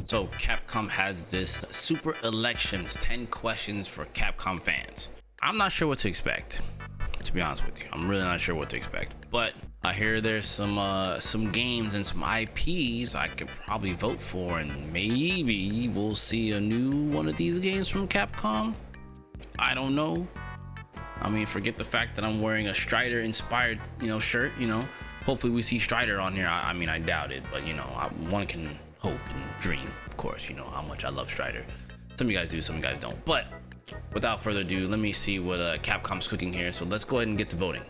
So Capcom has this Super Elections 10 questions for Capcom fans. I'm not sure what to expect, to be honest with you. I'm really not sure what to expect, but I hear there's some games and some IPs I could probably vote for, and maybe we'll see a new one of these games from Capcom. I don't know. I mean, forget the fact that I'm wearing a Strider inspired, shirt, Hopefully we see Strider on here. I mean, I doubt it, but one can hope and dream, of course, how much I love Strider. Some of you guys do, some of you guys don't. But without further ado, let me see what Capcom's cooking here. So let's go ahead and get to voting.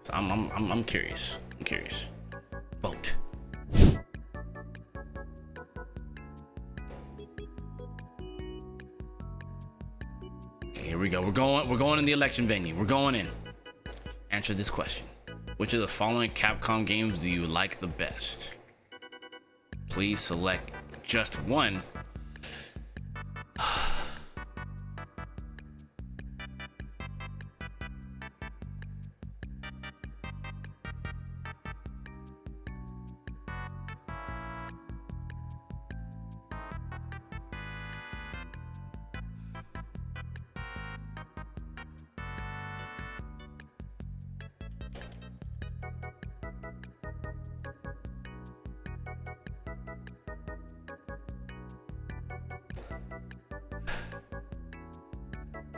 So I'm curious. I'm curious. Vote. Okay, here we go. We're going in the election venue. We're going in. Answer this question. Which of the following Capcom games do you like the best? Please select just one.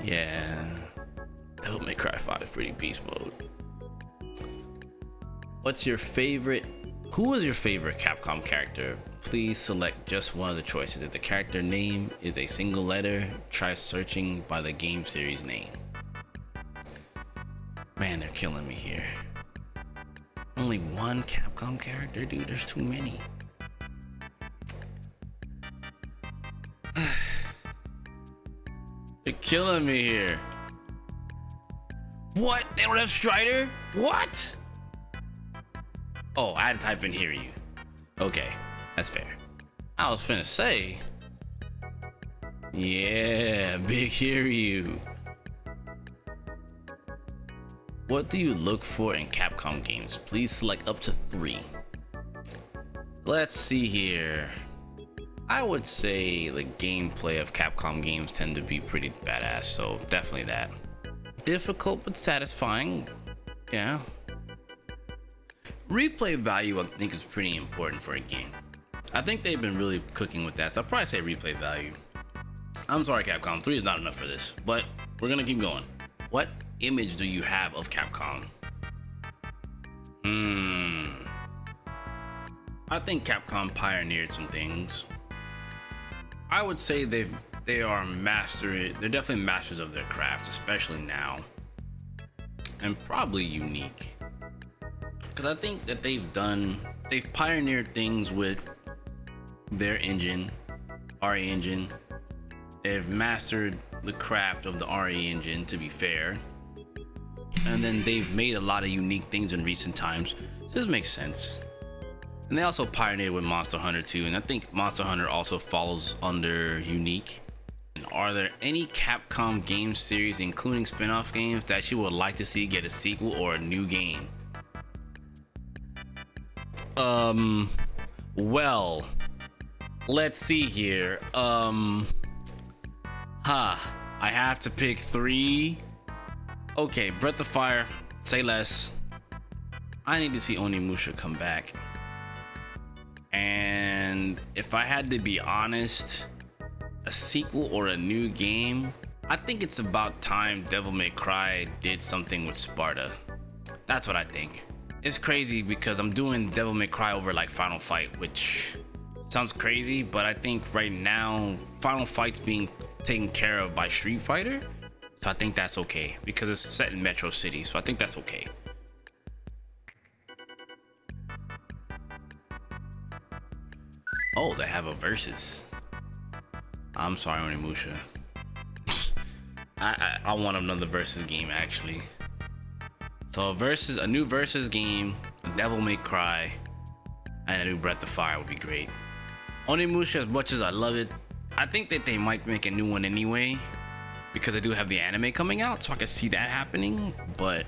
Yeah, Devil May Cry 5 is pretty beast mode. Who is your favorite Capcom character? Please select just one of the choices. If the character name is a single letter, try searching by the game series name. Man, they're killing me here. Only one Capcom character? Dude, there's too many. You're killing me here. What? They don't have Strider? What? Oh, I had to type in Hiryu. Okay, that's fair. I was finna say. Yeah, big Hiryu. What do you look for in Capcom games? Please select up to 3. Let's see here. I would say the gameplay of Capcom games tend to be pretty badass, so definitely that. Difficult but satisfying, yeah. Replay value, I think, is pretty important for a game. I think they've been really cooking with that, so I'll probably say replay value. I'm sorry, Capcom, 3 is not enough for this, but we're gonna keep going. What image do you have of Capcom? I think Capcom pioneered some things. I would say they're definitely masters of their craft, especially now, and probably unique, because I think that they've pioneered things with their engine, RE engine. They've mastered the craft of the RE engine, to be fair, and then they've made a lot of unique things in recent times. This makes sense. And they also pioneered with Monster Hunter 2, and I think Monster Hunter also falls under unique. And are there any Capcom game series, including spin-off games, that you would like to see get a sequel or a new game? Well, let's see here. I have to pick 3. Okay, Breath of Fire, say less. I need to see Onimusha come back. And if I had to be honest, a sequel or a new game, I think it's about time Devil May Cry did something with Sparta. That's what I think. It's crazy because I'm doing Devil May Cry over like Final Fight, which sounds crazy, but I think right now Final Fight's being taken care of by Street Fighter, so I think that's okay because it's set in Metro City, so I think that's okay. Oh, they have a versus. I'm sorry, Onimusha. I want another versus game actually. So a new versus game, Devil May Cry, and a new Breath of Fire would be great. Onimusha, as much as I love it, I think that they might make a new one anyway, because I do have the anime coming out, so I can see that happening. But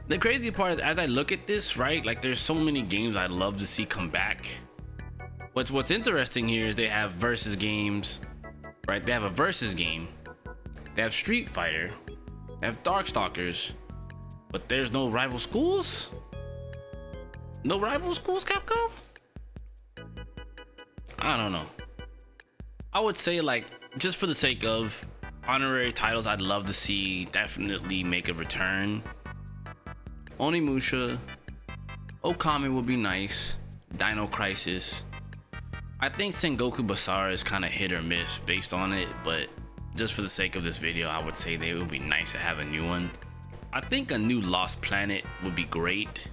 the crazy part is, as I look at this, right, like there's so many games I'd love to see come back. What's interesting here is they have versus games, right? They have a versus game. They have Street Fighter. They have Darkstalkers, but there's no rival schools. No rival schools, Capcom? I don't know. I would say, like, just for the sake of honorary titles, I'd love to see definitely make a return. Onimusha, Okami would be nice. Dino Crisis. I think Sengoku Basara is kind of hit or miss based on it, but just for the sake of this video, I would say it would be nice to have a new one. I think a new Lost Planet would be great,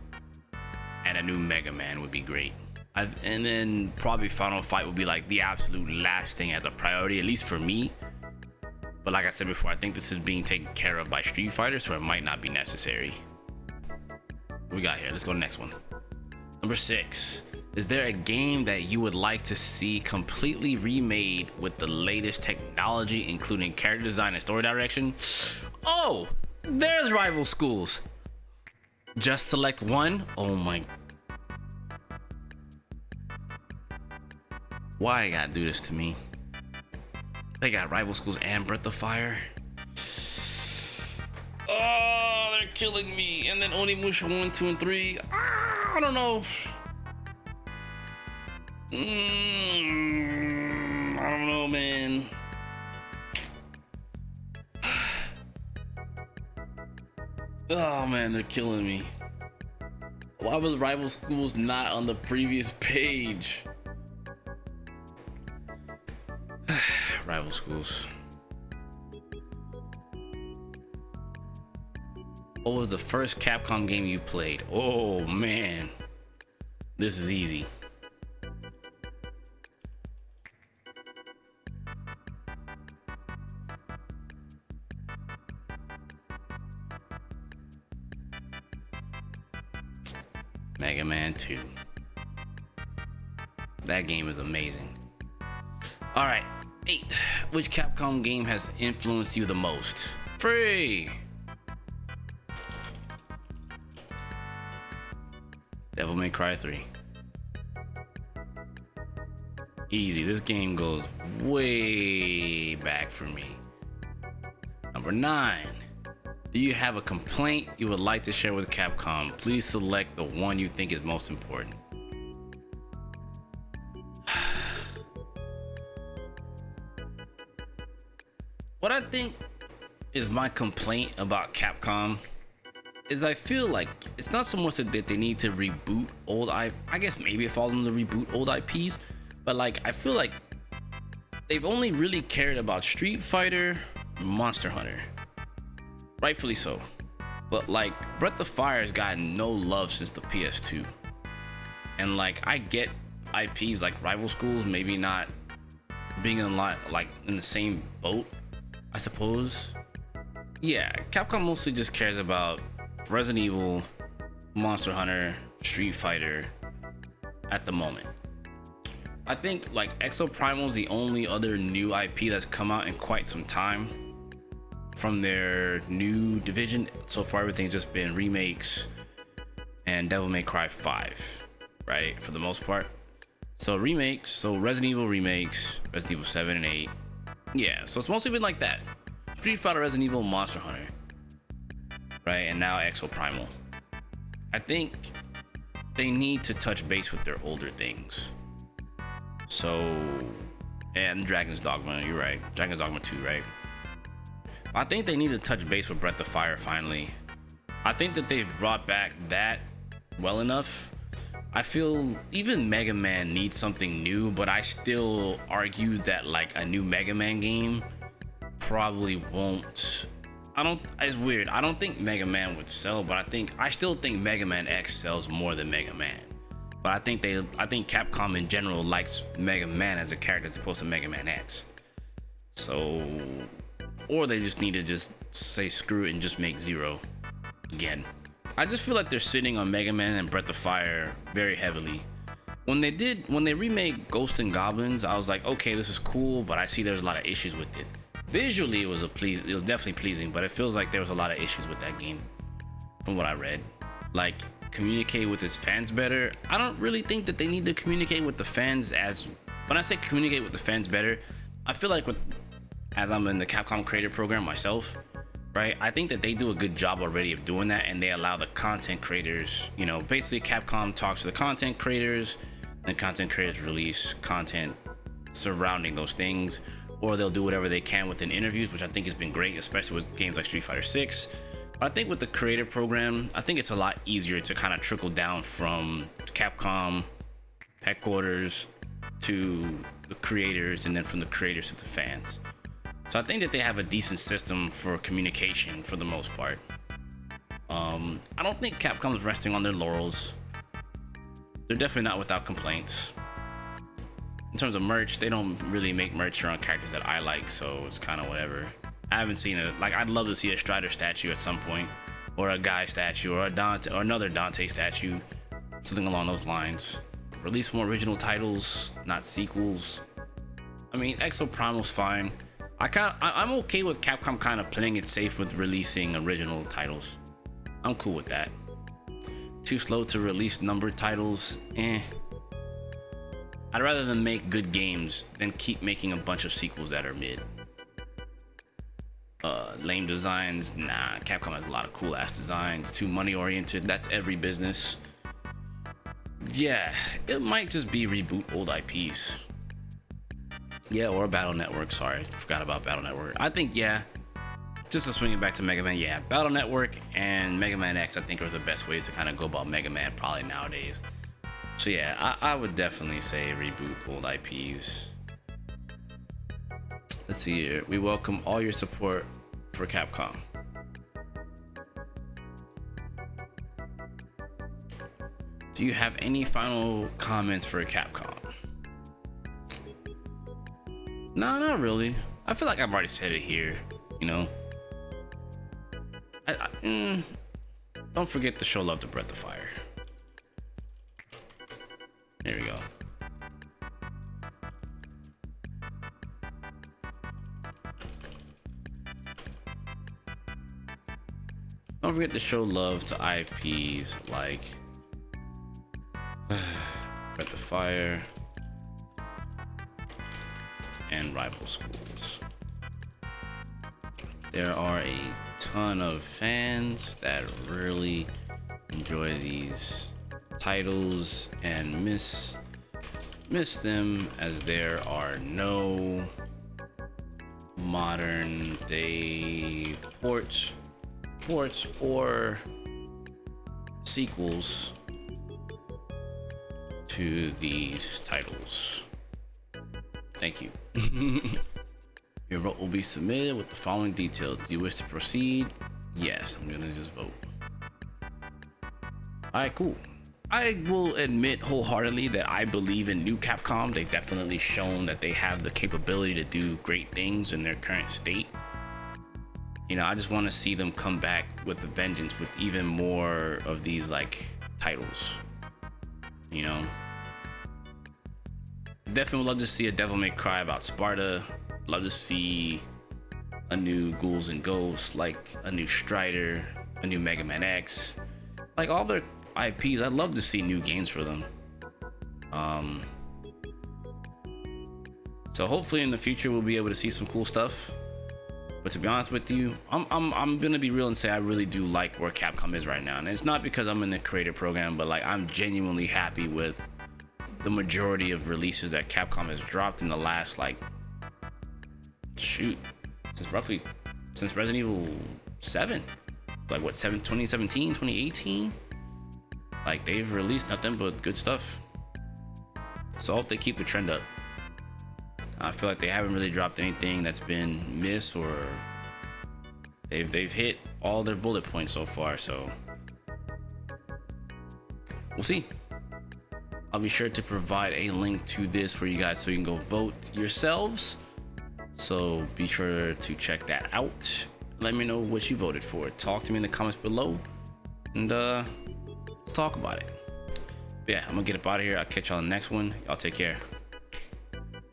and a new Mega Man would be great. And then probably Final Fight would be like the absolute last thing as a priority, at least for me. But like I said before, I think this is being taken care of by Street Fighter, so it might not be necessary. What we got here? Let's go to the next one. Number 6. Is there a game that you would like to see completely remade with the latest technology, including character design and story direction? Oh, there's Rival Schools. Just select one? Oh my. Why you gotta do this to me? They got Rival Schools and Breath of Fire. Oh, they're killing me. And then Onimusha 1, 2, and 3. I don't know. I don't know, man. Oh man, they're killing me. Why was Rival Schools not on the previous page? Rival Schools. What was the first Capcom game you played? Oh man, this is easy. Mega Man 2. That game is amazing. All right, 8. Which Capcom game has influenced you the most? Free. Devil May Cry 3. Easy. This game goes way back for me. Number 9. Do you have a complaint you would like to share with Capcom? Please select the one you think is most important. What I think is my complaint about Capcom is I feel like it's not so much that they need to reboot old I guess maybe it falls under reboot old IPs, but like I feel like they've only really cared about Street Fighter, Monster Hunter. Rightfully so. But like Breath of Fire has gotten no love since the PS2. And like I get IPs like Rival Schools maybe not being in line, like in the same boat, I suppose. Yeah, Capcom mostly just cares about Resident Evil, Monster Hunter, Street Fighter at the moment. I think like Exo Primal is the only other new IP that's come out in quite some time from their new division. So far everything's just been remakes and Devil May Cry 5, right, for the most part. So remakes, so Resident Evil remakes, Resident Evil 7 and 8. Yeah, so it's mostly been like that. Street Fighter, Resident Evil, Monster Hunter, right, and now Exo Primal. I think they need to touch base with their older things. So, and Dragon's Dogma, you're right. Dragon's Dogma 2, right? I think they need to touch base with Breath of Fire finally. I think that they've brought back that well enough. I feel even Mega Man needs something new, but I still argue that like a new Mega Man game probably won't. It's weird. I don't think Mega Man would sell, but I still think Mega Man X sells more than Mega Man. But I think Capcom in general likes Mega Man as a character as opposed to Mega Man X. So, or they just need to just say screw it and just make Zero again. I just feel like they're sitting on Mega Man and Breath of Fire very heavily. When they remade Ghosts and Goblins, I was like, okay, this is cool, but I see there's a lot of issues with it. Visually, it was definitely pleasing, but it feels like there was a lot of issues with that game, from what I read. Like, communicate with his fans better. I don't really think that they need to communicate with the fans as, when I say communicate with the fans better, I feel like as I'm in the Capcom creator program myself, right? I think that they do a good job already of doing that, and they allow the content creators, you know, basically Capcom talks to the content creators, and content creators release content surrounding those things, or they'll do whatever they can within interviews, which I think has been great, especially with games like Street Fighter 6. I think with the creator program, I think it's a lot easier to kind of trickle down from Capcom headquarters to the creators, and then from the creators to the fans. So I think that they have a decent system for communication for the most part. I don't think Capcom is resting on their laurels. They're definitely not without complaints. In terms of merch, they don't really make merch around characters that I like, so it's kind of whatever. I haven't seen it. Like, I'd love to see a Strider statue at some point, or a Guy statue, or a Dante, or another Dante statue, something along those lines. Release more original titles, not sequels. I mean, Exo Primal's fine. I'm okay with Capcom kind of playing it safe with releasing original titles. I'm cool with that. Too slow to release numbered titles, I'd rather than make good games than keep making a bunch of sequels that are mid. Lame designs, nah. Capcom has a lot of cool ass designs. Too money oriented, that's every business. Yeah, it might just be reboot old IPs. Yeah, or Battle Network. Sorry, forgot about Battle Network. I think, yeah, just to swing it back to Mega Man, yeah, Battle Network and Mega Man X, I think, are the best ways to kind of go about Mega Man probably nowadays. So yeah, I would definitely say reboot old IPs. Let's see here. We welcome all your support for Capcom. Do you have any final comments for Capcom? No, not really. I feel like I've already said it here, you know. Don't forget to show love to Breath of Fire. There we go. Don't forget to show love to IPs like Breath of Fire and Rival Schools. There are a ton of fans that really enjoy these titles and miss them, as there are no modern day ports or sequels to these titles. Thank you. Your vote will be submitted with the following details. Do you wish to proceed? Yes, I'm gonna just vote. Alright, cool. I will admit wholeheartedly that I believe in new Capcom. They've definitely shown that they have the capability to do great things in their current state. You know, I just want to see them come back with a vengeance with even more of these like titles. You know, definitely would love to see a Devil May Cry about Sparta. Love to see a new Ghouls and Ghosts, like a new Strider, a new Mega Man X, like all their IPs. I'd love to see new games for them. So hopefully in the future we'll be able to see some cool stuff. But to be honest with you, I'm gonna be real and say I really do like where Capcom is right now, and it's not because I'm in the creator program, but like I'm genuinely happy with the majority of releases that Capcom has dropped in the last since Resident Evil 7, like what, 2017, 2018. Like they've released nothing but good stuff. So I hope they keep the trend up. I feel like they haven't really dropped anything that's been missed, or they've hit all their bullet points so far. So we'll see. I'll be sure to provide a link to this for you guys so you can go vote yourselves. So be sure to check that out. Let me know what you voted for. Talk to me in the comments below, and let's talk about it. But yeah, I'm gonna get up out of here. I'll catch y'all in the next one. Y'all take care.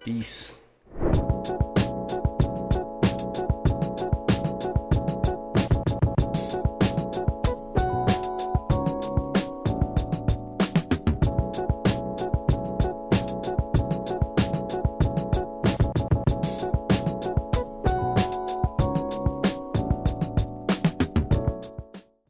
Peace.